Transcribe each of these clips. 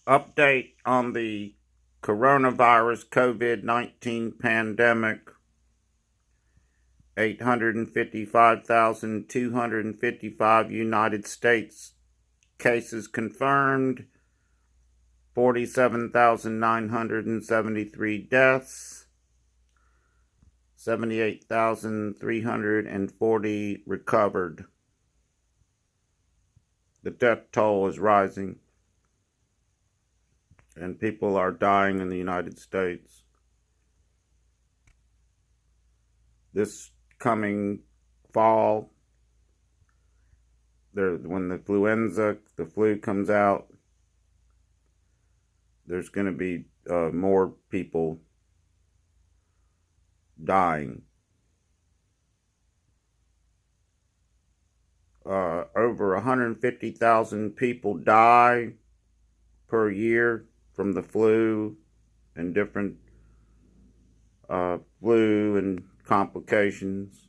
Update on the coronavirus COVID-19 pandemic. 855,255 United States cases confirmed. 47,973 deaths. 78,340 recovered. The death toll is rising, and people are dying in the United States. This coming fall, when the flu comes out, there's going to be more people dying. Over 150,000 people die per year from the flu and different flu and complications.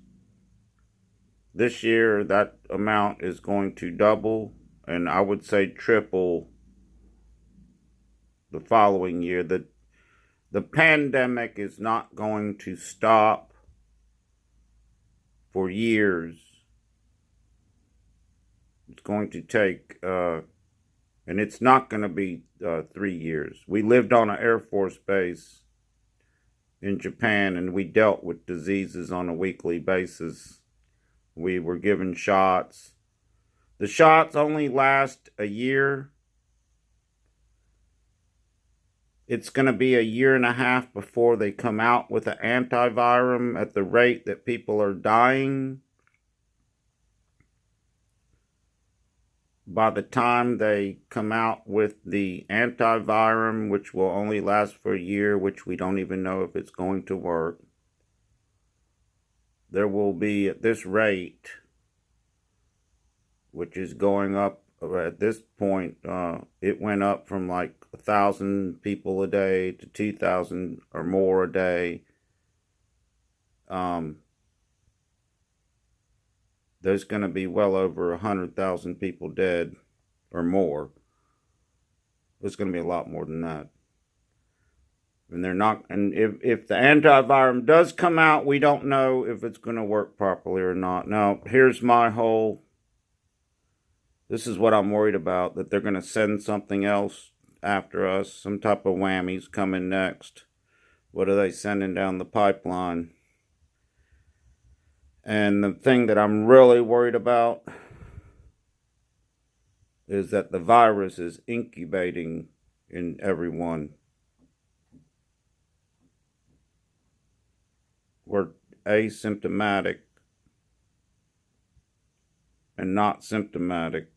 This year, that amount is going to double, and I would say triple the following year. The pandemic is not going to stop for years. It's going to take, and it's not going to be 3 years. We lived on an Air Force base in Japan, and we dealt with diseases on a weekly basis. We were given shots. The shots only last a year. It's going to be a year and a half before they come out with an antiviral at the rate that people are dying. By the time they come out with the antiviral, which will only last for a year, which we don't even know if it's going to work, there will be, at this rate, which is going up at this point, it went up from like 1,000 people a day to 2,000 or more a day. There's going to be well over 100,000 people dead or more. There's going to be a lot more than that. And they're not, and if the antiviral does come out, we don't know if it's going to work properly or not. Now, here's this is what I'm worried about, that they're going to send something else after us, some type of whammies coming next. What are they sending down the pipeline? And the thing that I'm really worried about is that the virus is incubating in everyone. We're asymptomatic and not symptomatic,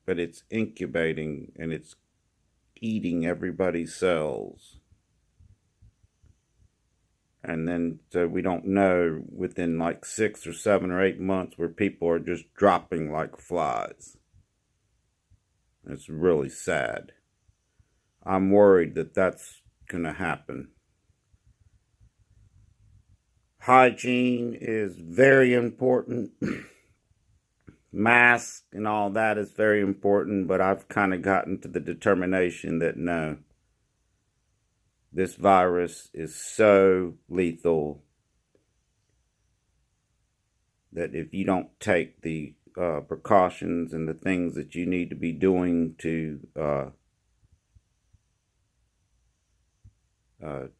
but it's incubating and it's eating everybody's cells. And then, so we don't know within like 6 or 7 or 8 months where people are just dropping like flies. It's really sad. I'm worried that that's going to happen. Hygiene is very important. Masks and all that is very important, but I've kind of gotten to the determination that no, this virus is so lethal that if you don't take the precautions and the things that you need to be doing to for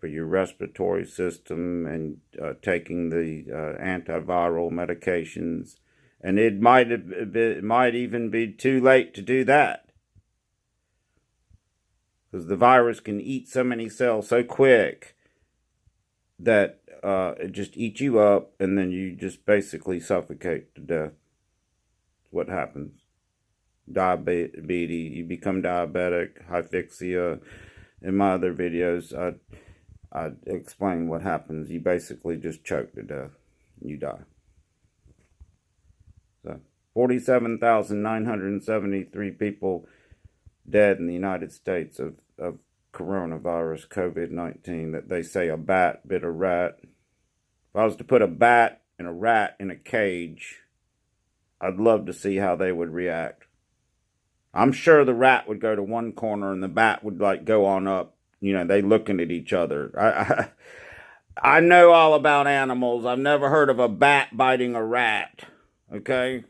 your respiratory system and taking the antiviral medications, and it might even be too late to do that, because the virus can eat so many cells so quick that it just eats you up, and then you just basically suffocate to death. What happens? Diabetes, you become diabetic, hypoxia. In my other videos, I explain what happens. You basically just choke to death. You die. So, 47,973 people dead in the United States of coronavirus, COVID-19, that they say a bat bit a rat. If I was to put a bat and a rat in a cage, I'd love to see how they would react. I'm sure the rat would go to one corner and the bat would like go on up. You know, they looking at each other. I know all about animals. I've never heard of a bat biting a rat. Okay?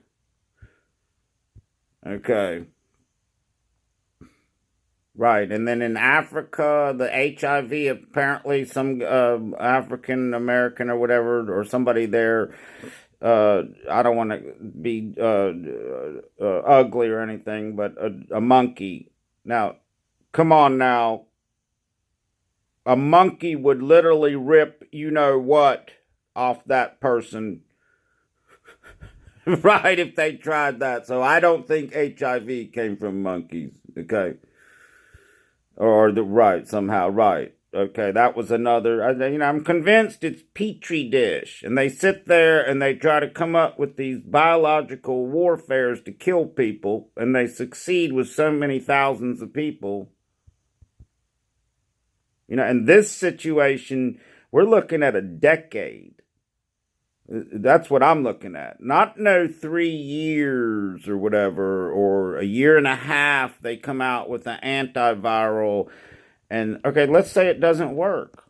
Okay. Right. And then in Africa, the HIV, apparently some African American or whatever, or somebody there, I don't want to be ugly or anything, but a monkey. Now, come on now. A monkey would literally rip you know what off that person, right, if they tried that. So I don't think HIV came from monkeys, okay? Or the right, somehow, right. Okay, that was another, I'm convinced it's Petri dish. And they sit there and they try to come up with these biological warfares to kill people, and they succeed with so many thousands of people. You know, in this situation, we're looking at a decade. That's what I'm looking at. Not no 3 years or whatever, or a year and a half they come out with an antiviral. And, okay, let's say it doesn't work.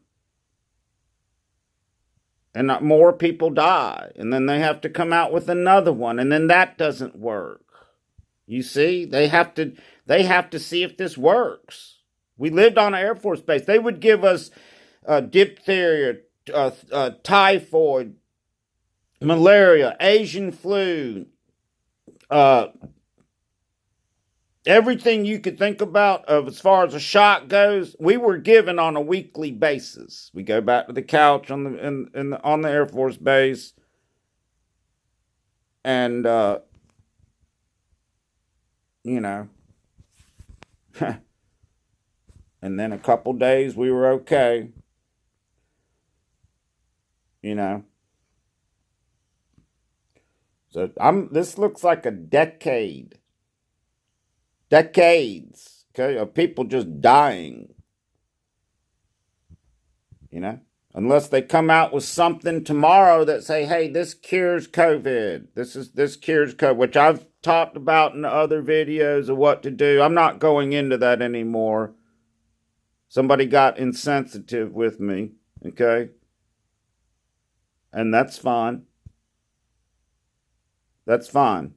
And not more people die. And then they have to come out with another one. And then that doesn't work. You see? They have to see if this works. We lived on an Air Force base. They would give us diphtheria, typhoid, malaria, Asian flu, everything you could think about of as far as a shot goes, we were given on a weekly basis. We go back to the couch on the Air Force base, and you know, and then a couple days we were okay. You know. So this looks like a decades, okay, of people just dying. You know, unless they come out with something tomorrow that say, "Hey, this cures COVID. This cures COVID," which I've talked about in other videos of what to do. I'm not going into that anymore. Somebody got insensitive with me, okay? And that's fine. That's fine.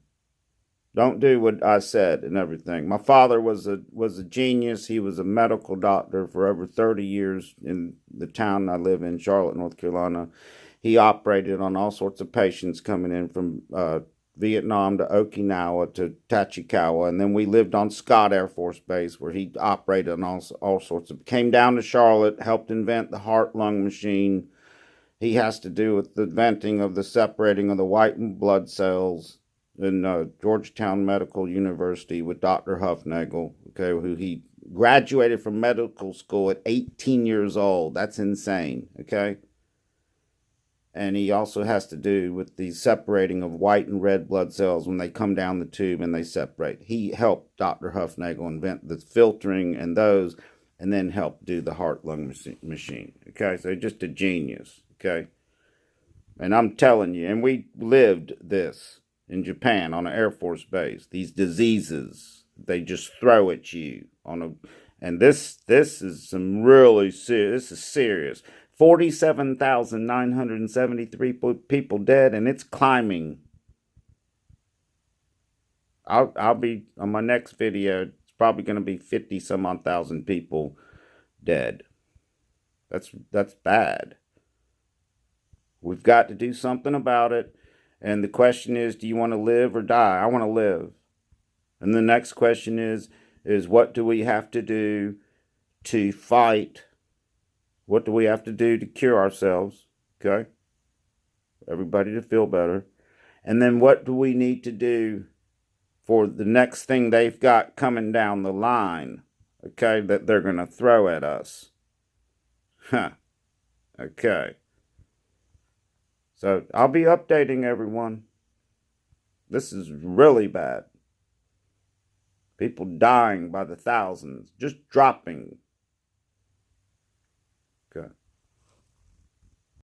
Don't do what I said and everything. My father was a genius. He was a medical doctor for over 30 years in the town I live in, Charlotte, North Carolina. He operated on all sorts of patients coming in from Vietnam to Okinawa to Tachikawa. And then we lived on Scott Air Force Base, where he operated on all sorts of... Came down to Charlotte, helped invent the heart-lung machine. He has to do with the inventing of the separating of the white blood cells in Georgetown Medical University with Dr. Huffnagel, okay, who he graduated from medical school at 18 years old. That's insane, okay? And he also has to do with the separating of white and red blood cells when they come down the tube and they separate. He helped Dr. Huffnagel invent the filtering and those, and then helped do the heart-lung machine, okay? So just a genius, okay? And I'm telling you, and we lived this in Japan on an Air Force base. These diseases, they just throw at you and this is some really serious. This is serious. 47,973 people dead, and it's climbing. I'll be on my next video. It's probably going to be 50 some odd thousand people dead. That's bad. We've got to do something about it. And the question is, do you want to live or die? I want to live. And the next question is what do we have to do to fight? What do we have to do to cure ourselves? Okay? Everybody to feel better. And then what do we need to do for the next thing they've got coming down the line? Okay? That they're going to throw at us. Huh. Okay. So I'll be updating everyone. This is really bad. People dying by the thousands, just dropping.